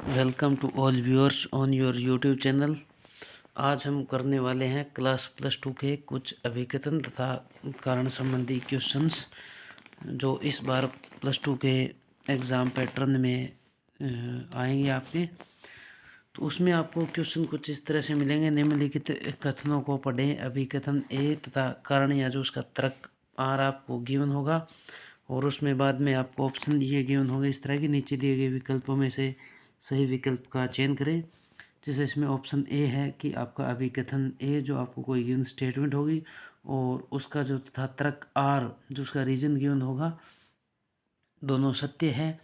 Welcome to all viewers on your YouTube channel. आज हम करने वाले हैं क्लास +2 के कुछ अभिकथन तथा कारण संबंधी क्वेश्चंस जो इस बार +2 के एग्ज़ाम पैटर्न में आएंगे आपके। तो उसमें आपको क्वेश्चन कुछ इस तरह से मिलेंगे। निम्नलिखित कथनों को पढ़ें। अभिकथन ए तथा कारण या जो उसका तर्क आर आपको गिवन होगा और उसमें बाद में आपको ऑप्शन दिए गिवन होंगे इस तरह के। नीचे दिए गए विकल्पों में से सही विकल्प का चयन करें। जैसे इसमें ऑप्शन ए है कि आपका अभिकथन ए जो आपको कोई गिवन स्टेटमेंट होगी और उसका जो तथा तर्क आर जो उसका रीजन गिवन होगा, दोनों सत्य है।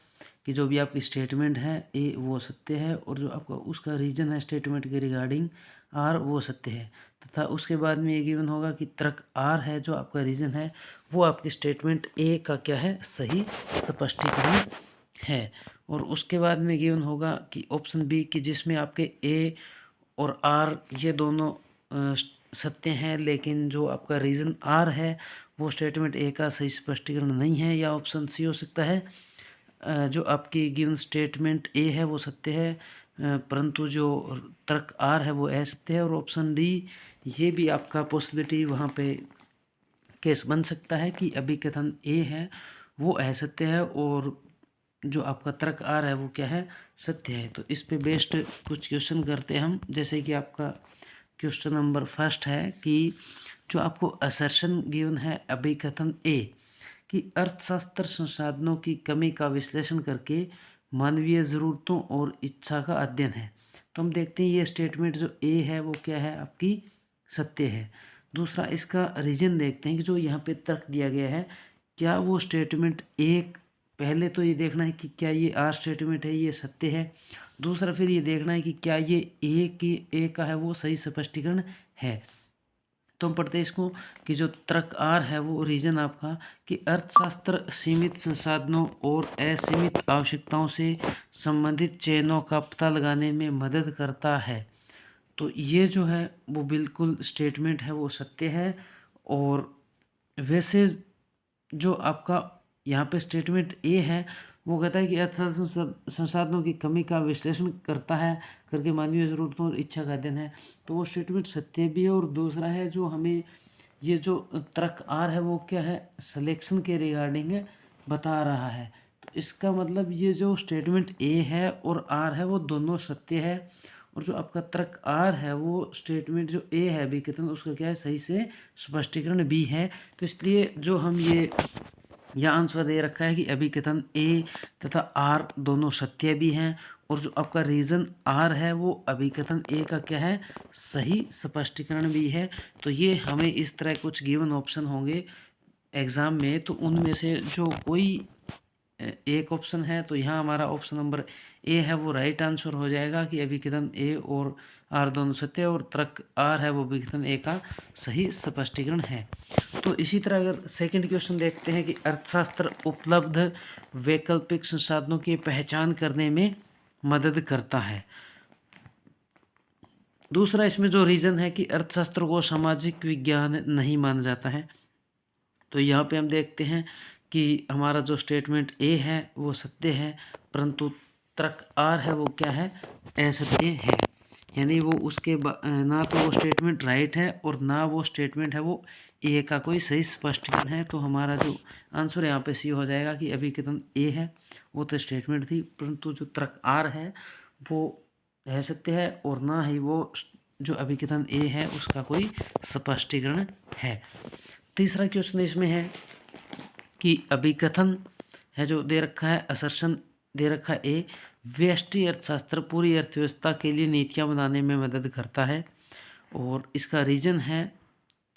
कि जो भी आपकी स्टेटमेंट है ए वो सत्य है और जो आपका उसका रीजन है स्टेटमेंट के रिगार्डिंग आर वो सत्य है। तथा उसके बाद में ये गिवन होगा कि तर्क आर है जो आपका रीजन है वो आपकी स्टेटमेंट ए का क्या है, सही स्पष्टीकरण है। और उसके बाद में गिवन होगा कि ऑप्शन बी कि जिसमें आपके ए और आर ये दोनों सत्य हैं, लेकिन जो आपका रीज़न आर है वो स्टेटमेंट ए का सही स्पष्टीकरण नहीं है। या ऑप्शन सी हो सकता है जो आपकी गिवन स्टेटमेंट ए है वो सत्य है परंतु जो तर्क आर है वो असत्य है। और ऑप्शन डी ये भी आपका पॉसिबिलिटी वहाँ पे केस बन सकता है कि अभिकथन ए है वो असत्य है और जो आपका तर्क आर है वो क्या है, सत्य है। तो इस पे बेस्ड कुछ क्वेश्चन करते हैं हम। जैसे कि आपका क्वेश्चन नंबर फर्स्ट है कि जो आपको असर्शन गिवन है अभिकथन ए कि अर्थशास्त्र संसाधनों की कमी का विश्लेषण करके मानवीय ज़रूरतों और इच्छा का अध्ययन है। तो हम देखते हैं ये स्टेटमेंट जो ए है वो क्या है, आपकी सत्य है। दूसरा इसका रीजन देखते हैं कि जो यहाँ पे तर्क दिया गया है क्या वो स्टेटमेंट एक, पहले तो ये देखना है कि क्या ये आर स्टेटमेंट है ये सत्य है। दूसरा फिर ये देखना है कि क्या ये ए का है वो सही स्पष्टीकरण है। तो हम पढ़ते हैं इसको कि जो तर्क आर है वो रीजन आपका कि अर्थशास्त्र सीमित संसाधनों और असीमित आवश्यकताओं से संबंधित चयनों का पता लगाने में मदद करता है। तो ये जो है वो बिल्कुल स्टेटमेंट है वो सत्य है। और वैसे जो आपका यहाँ पे स्टेटमेंट ए है वो कहता है कि अर्थशास्त्र संसाधनों की कमी का विश्लेषण करता है करके मानवीय ज़रूरतों और इच्छा का अध्ययन है। तो वो स्टेटमेंट सत्य भी है। और दूसरा है जो हमें ये जो तर्क आर है वो क्या है, सिलेक्शन के रिगार्डिंग बता रहा है। तो इसका मतलब ये जो स्टेटमेंट ए है और आर है वो दोनों सत्य है। और जो आपका तर्क आर है वो स्टेटमेंट जो ए है अभिकथन उसका क्या है, सही से स्पष्टीकरण भी है। तो इसलिए जो हम ये यह आंसर दे रखा है कि अभिकथन ए तथा आर दोनों सत्य भी हैं और जो आपका रीज़न आर है वो अभिकथन ए का क्या है, सही स्पष्टीकरण भी है। तो ये हमें इस तरह कुछ गिवन ऑप्शन होंगे एग्ज़ाम में, तो उनमें से जो कोई एक ऑप्शन है तो यहाँ हमारा ऑप्शन नंबर ए है वो राइट आंसर हो जाएगा कि अभिकथन ए और आर दोनों सत्य और तर्क आर है वो अभिकथन ए का सही स्पष्टीकरण है। तो इसी तरह अगर सेकंड क्वेश्चन देखते हैं कि अर्थशास्त्र उपलब्ध वैकल्पिक संसाधनों की पहचान करने में मदद करता है। दूसरा इसमें जो रीज़न है कि अर्थशास्त्र को सामाजिक विज्ञान नहीं माना जाता है। तो यहाँ पे हम देखते हैं कि हमारा जो स्टेटमेंट ए है वो सत्य है परंतु तर्क आर है वो क्या है, असत्य है। यानी वो उसके ना तो वो स्टेटमेंट राइट है और ना वो स्टेटमेंट है वो ए का कोई सही स्पष्टीकरण है। तो हमारा जो आंसर यहाँ पे सी हो जाएगा कि अभिकथन ए है वो तो स्टेटमेंट थी परंतु जो तर्क आर है वो असत्य है और ना ही वो जो अभिकथन ए है उसका कोई स्पष्टीकरण है। तीसरा क्वेश्चन इसमें है कि अभिकथन है जो दे रखा है असर्शन दे रखा है ए, व्यष्टि अर्थशास्त्र पूरी अर्थव्यवस्था के लिए नीतियाँ बनाने में मदद करता है। और इसका रीजन है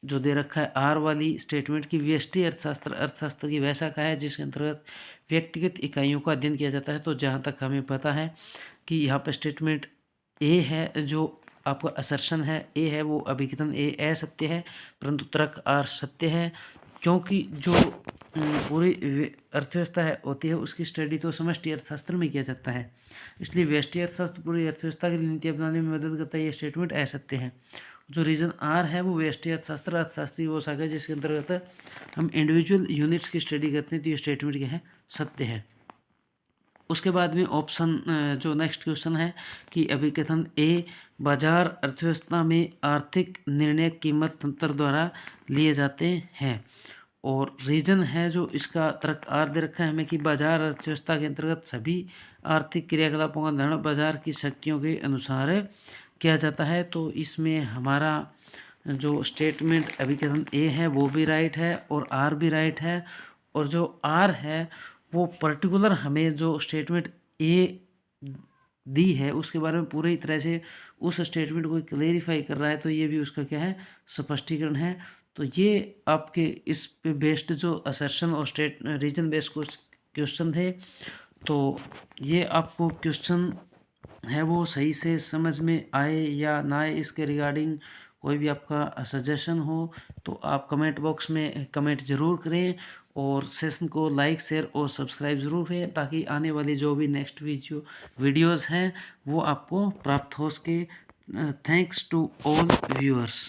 जो दे रखा है आर वाली स्टेटमेंट की व्यष्टि अर्थशास्त्र अर्थशास्त्र की वैसा का है जिसके अंतर्गत व्यक्तिगत इकाइयों का अध्ययन किया जाता है। तो जहाँ तक हमें पता है कि यहाँ पर स्टेटमेंट ए है जो आपका असर्शन है ए है वो अभिकथन ए असत्य है परंतु तर्क आर सत्य है। क्योंकि जो पूरी अर्थव्यवस्था है होती है उसकी स्टडी तो समष्टि अर्थशास्त्र में किया जाता है, इसलिए व्यष्टि अर्थशास्त्र पूरी अर्थव्यवस्था की नीतियाँ बनाने में मदद करता है। ये स्टेटमेंट असत्य है। जो रीजन आर है वो व्यष्टि अर्थशास्त्र अर्थशास्त्री वो शाखा है जिसके अंतर्गत हम इंडिविजुअल यूनिट्स की स्टडी करते हैं। तो ये स्टेटमेंट क्या है, सत्य है। उसके बाद में ऑप्शन जो नेक्स्ट क्वेश्चन है कि अभिकथन ए बाजार अर्थव्यवस्था में आर्थिक निर्णय कीमत तंत्र द्वारा लिए जाते हैं, और रीजन है जो इसका तर्क आर दे रखा है हमें कि बाजार अर्थव्यवस्था के अंतर्गत सभी आर्थिक क्रियाकलापों का निर्णय बाजार की शक्तियों के अनुसार किया जाता है। तो इसमें हमारा जो स्टेटमेंट अभिकथन ए है वो भी राइट है और आर भी राइट है, और जो आर है वो पर्टिकुलर हमें जो स्टेटमेंट ए दी है उसके बारे में पूरी तरह से उस स्टेटमेंट को क्लेरिफाई कर रहा है, तो ये भी उसका क्या है, स्पष्टीकरण है। तो ये आपके इस पे बेस्ड जो असर्शन और स्टेट रीजन बेस्ड कुछ क्वेश्चन थे, तो ये आपको क्वेश्चन है वो सही से समझ में आए या ना आए, इसके रिगार्डिंग कोई भी आपका सजेशन हो तो आप कमेंट बॉक्स में कमेंट ज़रूर करें, और सेशन को लाइक शेयर और सब्सक्राइब ज़रूर करें ताकि आने वाली जो भी नेक्स्ट वीडियोज़ हैं वो आपको प्राप्त हो सके। Thanks to all viewers.